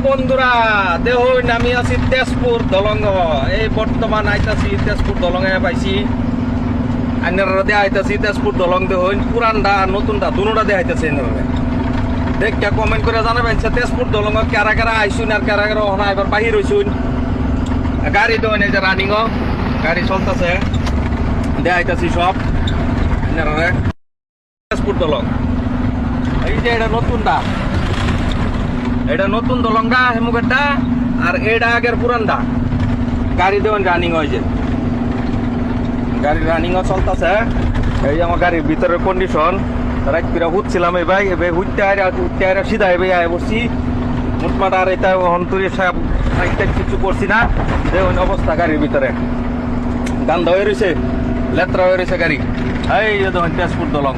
বন্ধুরা দেখুন আমি আছি তেজপুর দলং এই বর্তমান আইতাছি তেজপুর দলঙে পাইছি আইনারা দিয়ে আইতাছি তেজপুর দলং দেখুন পুরানটা আর নতুনটা দুটোটা দিয়ে আইতাছে এনারা দেখতে কমেন্ট করে জানাবেন তেজপুর দলং কারা কারা আইসুন আর কারা কারা ওখানে এবার বাহির হইছুন গাড়ি দেখুন এই যে রানিং গাড়ি চলতেছে দিয়ে আইতাছি সব এনারা তেজপুর দলং এই যে এটা নতুনটা এটা নতুন দলংটা হেমুকেরটা আর এটা আগের পুরানটা গাড়ি দেবেন রানিং হয়েছে গাড়ি রানিংও চলতেছে এই যে আমার গাড়ির ভিতরের কন্ডিশন রাত পিরা হুটছিলাম এই ভাই এবার হুটতে আয় সিধা এবার আয় বসছি মুটমাট আর এটা হন্তরি সাহেব কিছু করছি না দেখুন অবস্থা গাড়ির ভিতরে গান্ধা হয়ে রয়েছে লেত্রা হয়ে রয়েছে গাড়ি এই যে দেখুন তেজপুর দলং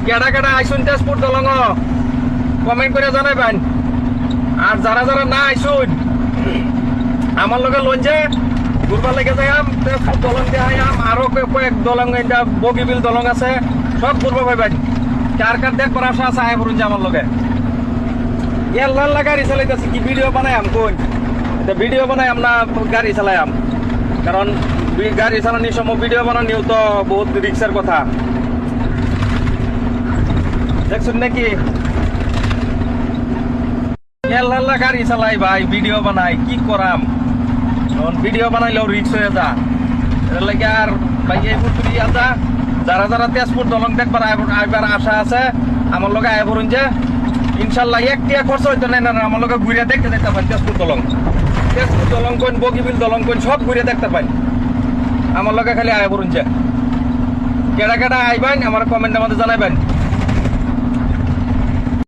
কেডা কেডা আইসুন তেজপুর দলং কমেন্ট করে জানাবেন আর যারা যারা না আইসুন আমার লগে লঞ্চে ঘুরবার লেগে যাইম তেজপুর দলং দিয়ে আইম আরো কয়েক দলং এটা বগিবিল দলং আছে সব ঘুরবো পাইবেন কার কার দেখবার আশা আছে আয় বলুন যে আমার লগে এর লাল্লা গাড়ি চালাইতেছি কি ভিডিও বানাইম কোন ভিডিও বানাইম না গাড়ি চালাইম কারণ গাড়ি চালানোর সময় ভিডিও বানানিও তো বহুত রিক্সের কথা দেখছুন নাকি লাল্লা গাড়ি চালাই ভাই ভিডিও বানাই কি করাম ভিডিও বানাইলেও রিক্স হয়ে যা এর লাগে আর ভাই এই ফুটুরি আজা যারা যারা তেজপুর দলং দেখবার আইবার আশা আছে আমার লগে আয় বলুন যে ইনশাল্লাহ একটিয়া খরচ হইতো না আমার লগে ঘুরে দেখতে দেখতে পাই তেজপুর দলং কোন বগিবিল দলং কোন সব ঘুরে দেখতে পাই আমার লগে খালি আয় বলুন যে কেডা কেডা আইবেন আমার কমেন্টের মধ্যে জানাবেন।